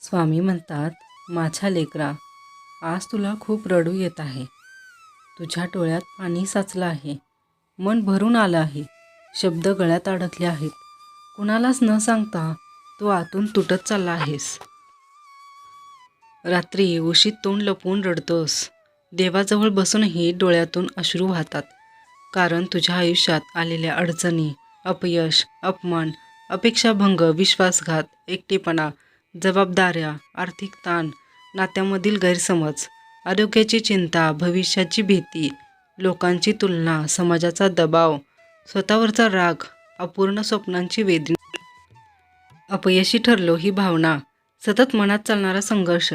स्वामी म्हणतात, माझ्या लेकरा, आज तुला खूप रडू येत आहे. तुझ्या डोळ्यात पाणी साचलं आहे. मन भरून आलं आहे. शब्द गळ्यात अडकले आहेत. कुणालाच न सांगता तू आतून तुटत चालला आहेस. रात्री उशीत तोंड लपवून रडतोस. देवाजवळ बसूनही डोळ्यातून अश्रू वाहतात. कारण तुझ्या आयुष्यात आलेल्या अडचणी, अपयश, अपमान, अपेक्षाभंग, विश्वासघात, एकटेपणा, जबाबदाऱ्या, आर्थिक ताण, नात्यामधील गैरसमज, आरोग्याची चिंता, भविष्याची भीती, लोकांची तुलना, समाजाचा दबाव, स्वतःवरचा राग, अपूर्ण स्वप्नांची वेदना, अपयशी ठरलो ही भावना, सतत मनात चालणारा संघर्ष,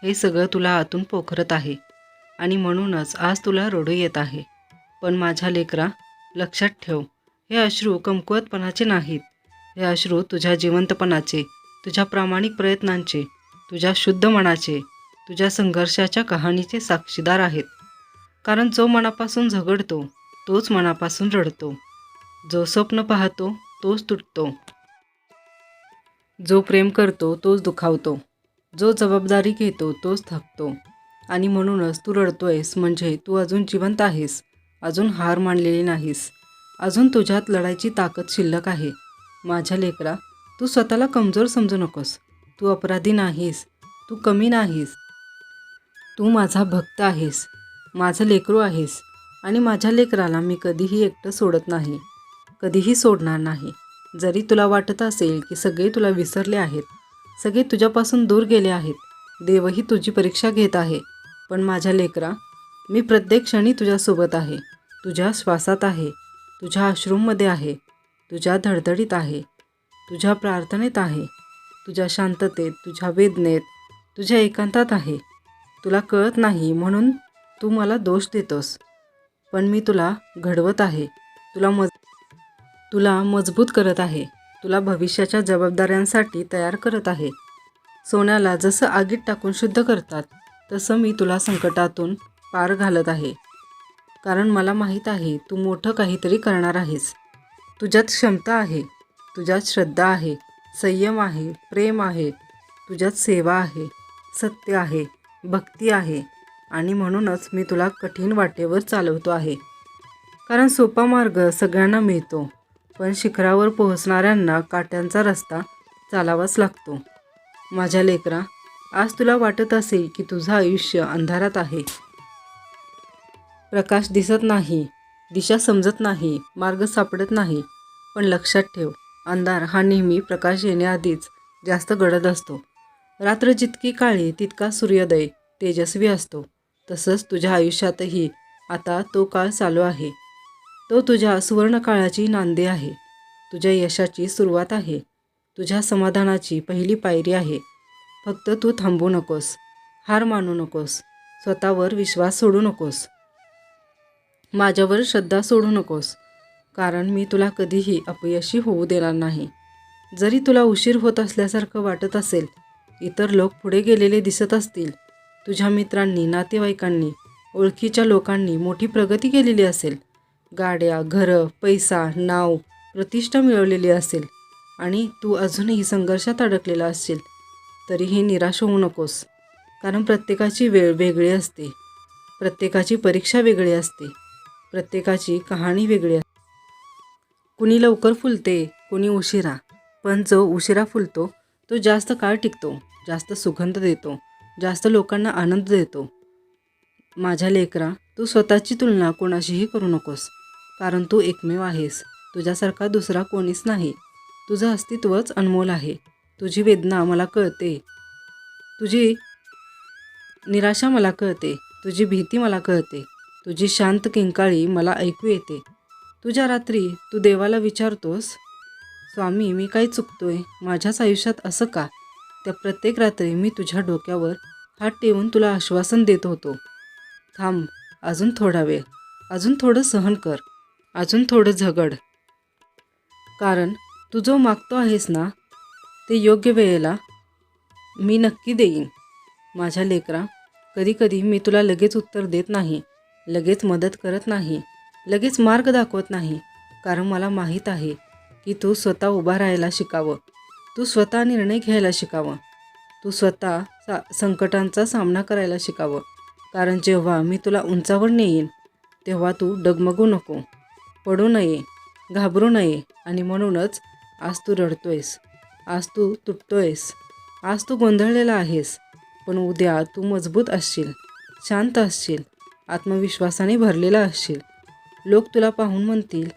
हे सगळं तुला आतून पोखरत आहे. आणि म्हणूनच आज तुला रडू येत आहे. पण माझ्या लेकरा, लक्षात ठेव, हे अश्रू कमकुवतपणाचे नाहीत. हे अश्रू तुझ्या जिवंतपणाचे, तुझ्या प्रामाणिक प्रयत्नांचे, तुझ्या शुद्ध मनाचे, तुझ्या संघर्षाच्या कहाणीचे साक्षीदार आहेत. कारण जो मनापासून झगडतो तोच मनापासून रडतो. जो स्वप्न पाहतो तोच तुटतो. जो प्रेम करतो तोच दुखावतो. जो जबाबदारी घेतो तोच थकतो. आणि म्हणूनच तू रडतोयस म्हणजे तू अजून जिवंत आहेस. अजून हार मानलेली नाहीस. अजून तुझ्यात लढायची ताकद शिल्लक आहे. माझ्या लेकरा, तू स्वतःला कमजोर समजू नकोस. तू अपराधी नाहीस. तू कमी नाहीस. तू माझा भक्त आहेस. माझं लेकरू आहेस. आणि माझ्या लेकराला मी कधीही एकटं सोडत नाही. कधीही सोडणार नाही. जरी तुला वाटत असेल की सगळे तुला विसरले आहेत, सगळे तुझ्यापासून दूर गेले आहेत, देवही तुझी परीक्षा घेत आहे, पण माझ्या लेकरा, मी प्रत्येक क्षणी तुझ्यासोबत आहे. तुझ्या श्वासात आहे. तुझ्या अश्रूंमध्ये आहे. तुझ्या धडधडीत आहे. तुझ्या प्रार्थनेत आहे. तुझ्या शांततेत, तुझ्या वेदनेत, तुझ्या एकांतात आहे. तुला कळत नाही म्हणून तू मला दोष देतोस. पण मी तुला घडवत आहे. तुला मजबूत करत आहे. तुला भविष्याच्या जबाबदाऱ्यांसाठी तयार करत आहे. सोन्याला जसं आगीत टाकून शुद्ध करतात, तसं मी तुला संकटातून पार घालत आहे. कारण मला माहीत आहे तू मोठं काहीतरी करणार आहेस. तुझ्यात क्षमता आहे. तुझ्यात श्रद्धा आहे. संयम आहे. प्रेम आहे. तुझ्यात सेवा आहे. सत्य आहे. भक्ती आहे. आणि म्हणूनच मी तुला कठीण वाटेवर चालवतो आहे. कारण सोपा मार्ग सगळ्यांना मिळतो, पण शिखरावर पोहोचणाऱ्यांना काट्यांचा रस्ता चालावाच लागतो. माझ्या लेकरा, आज तुला वाटत असेल की तुझं आयुष्य अंधारात आहे. प्रकाश दिसत नाही, दिशा समजत नाही, मार्ग सापडत नाही. पण लक्षात ठेव, अंधार हा नेहमी प्रकाश येण्याआधीच जास्त गडद असतो. रात्र जितकी काळी तितका सूर्योदय तेजस्वी असतो. तसंच तुझ्या आयुष्यातही आता तो काळ चालू आहे. तो तुझ्या सुवर्णकाळाची नांदी आहे. तुझ्या यशाची सुरुवात आहे. तुझ्या समाधानाची पहिली पायरी आहे. फक्त तू थांबू नकोस. हार मानू नकोस. स्वतःवर विश्वास सोडू नकोस. माझ्यावर श्रद्धा सोडू नकोस. कारण मी तुला कधीही अपयशी होऊ देणार नाही. जरी तुला उशीर होत असल्यासारखं वाटत असेल, इतर लोक पुढे गेलेले दिसत असतील, तुझ्या मित्रांनी, नातेवाईकांनी, ओळखीच्या लोकांनी मोठी प्रगती केलेली असेल, गाड्या, घरं, पैसा, नाव, प्रतिष्ठा मिळवलेली असेल, आणि तू अजूनही संघर्षात अडकलेला असेल, तरीही निराश होऊ नकोस. कारण प्रत्येकाची वेळ वेगळी असते. प्रत्येकाची परीक्षा वेगळी असते. प्रत्येकाची कहाणी वेगळी असते. कुणी लवकर फुलते, कुणी उशिरा. पण जो उशिरा फुलतो तो जास्त काळ टिकतो, जास्त सुगंध देतो, जास्त लोकांना आनंद देतो. माझ्या लेकरा, तू स्वतःची तुलना कोणाशीही करू नकोस. कारण तू एकमेव आहेस. तुझ्यासारखा दुसरा कोणीच नाही. तुझं अस्तित्वच अनमोल आहे. तुझी वेदना मला कळते. तुझी निराशा मला कळते. तुझी भीती मला कळते. तुझी शांत किंकाळी मला ऐकू येते. तुझ्या रात्री तू देवाला विचारतोस, स्वामी, मी काय चुकतोय? माझ्याच आयुष्यात असं का? त्या प्रत्येक रात्री मी तुझ्या डोक्यावर हात ठेवून तुला आश्वासन देत होतो, थांब, अजून थोडा वेळ, अजून थोडं सहन कर, अजून थोडं झगड. कारण तू जो मागतो आहेस ना, ते योग्य वेळेला मी नक्की देईन. माझ्या लेकरा, कधीकधी मी तुला लगेच उत्तर देत नाही, लगेच मदत करत नाही, लगेच मार्ग दाखवत नाही. कारण मला माहीत आहे की तू स्वतः उभा राहायला शिकावं. तू स्वतः निर्णय घ्यायला शिकावं. तू स्वतः संकटांचा सामना करायला शिकावं. कारण जेव्हा मी तुला उंचावर नेईन तेव्हा तू डगमगू नको, पडू नये, घाबरू नये. आणि म्हणूनच आज तू रडतोयस, आज तू तुटतोयस, आज तू गोंधळलेला आहेस. पण उद्या तू मजबूत असशील, शांत असशील, आत्मविश्वासाने भरलेला असशील. लोक तुला पाहून म्हणतील,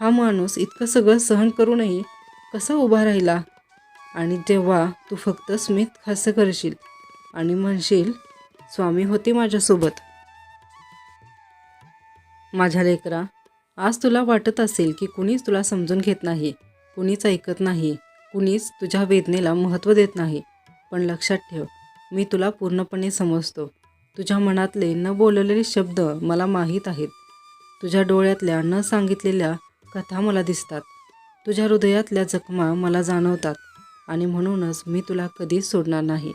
हा माणूस इतकं सगळं सहन करूनही कसा उभा राहिला. आणि जेव्हा तू फक्त स्मित हास्य करशील आणि म्हणशील, स्वामी होते माझ्यासोबत. माझ्या लेकरा, आज तुला वाटत असेल की कुणीच तुला समजून घेत नाही, कुणीच ऐकत नाही, कुणीच तुझ्या वेदनेला महत्त्व देत नाही. पण लक्षात ठेव, मी तुला पूर्णपणे समजतो. तुझ्या मनातले न बोललेले शब्द मला माहीत आहेत. तुझ्या डोळ्यातल्या न सांगितलेल्या कथा मला दिसतात. तुझ्या हृदयातल्या जखमा मला जाणवतात. आणि म्हणूनच मी तुला कधीच सोडणार नाही.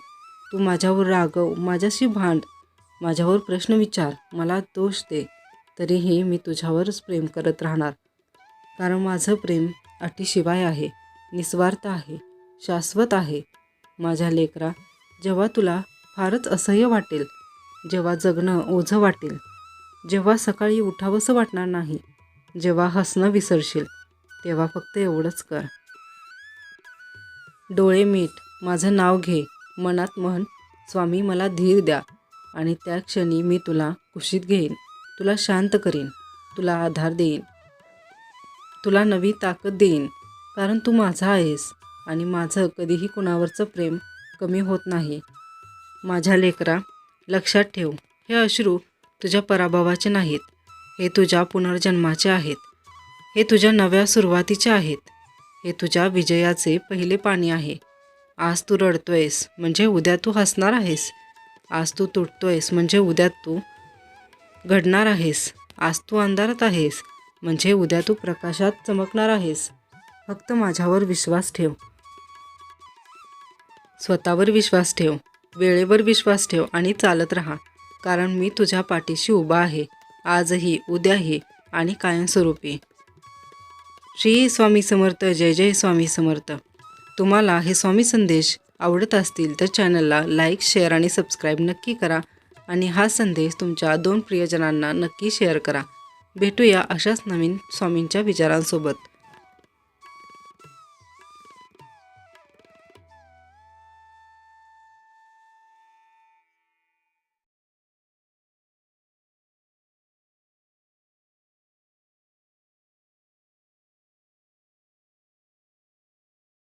तू माझ्यावर रागव, माझ्याशी भांड, माझ्यावर प्रश्न विचार, मला दोष दे, तरीही मी तुझ्यावरच प्रेम करत राहणार. कारण माझं प्रेम अटीशिवाय आहे, निस्वार्थ आहे, शाश्वत आहे. माझ्या लेकरा, जेव्हा तुला फारच असह्य वाटेल, जेव्हा जगणं ओझं वाटेल, जेव्हा सकाळी उठावंसं वाटणार नाही, जेव्हा हसणं विसरशील, तेव्हा फक्त एवढंच कर. डोळे मीट, माझं नाव घे, मनात म्हण, स्वामी मला धीर द्या. आणि त्या क्षणी मी तुला कुशीत घेईन, तुला शांत करीन, तुला आधार देईन, तुला नवी ताकद देईन. कारण तू माझा आहेस आणि माझं कधीही कुणावरचं प्रेम कमी होत नाही. माझ्या लेकरा, लक्षात ठेव, हे अश्रू तुझ्या पराभवाचे नाहीत, हे तुझ्या पुनर्जन्माचे आहेत, हे तुझ्या नव्या सुरुवातीचे आहेत, हे तुझ्या विजयाचे पहिले पाणी आहे. आज तू रडतोयस म्हणजे उद्या तू हसणार आहेस. आज तू तुटतोयस म्हणजे उद्या तू घडणार आहेस. आज तू अंधारात आहेस म्हणजे उद्या तू प्रकाशात चमकणार आहेस. फक्त माझ्यावर विश्वास ठेव, स्वतःवर विश्वास ठेव, वेळेवर विश्वास ठेव आणि चालत राहा. कारण मी तुझ्या पाठीशी उभा आहे, आजही, उद्याही आणि कायमस्वरूपी. श्री स्वामी समर्थ. जय जय स्वामी समर्थ. तुम्हाला हे स्वामी संदेश आवडत असतील तर चॅनलला लाईक, शेअर आणि सबस्क्राईब नक्की करा. आणि हा संदेश तुमच्या 2 प्रियजनांना नक्की शेअर करा. भेटूया अशाच नवीन स्वामींच्या विचारांसोबत.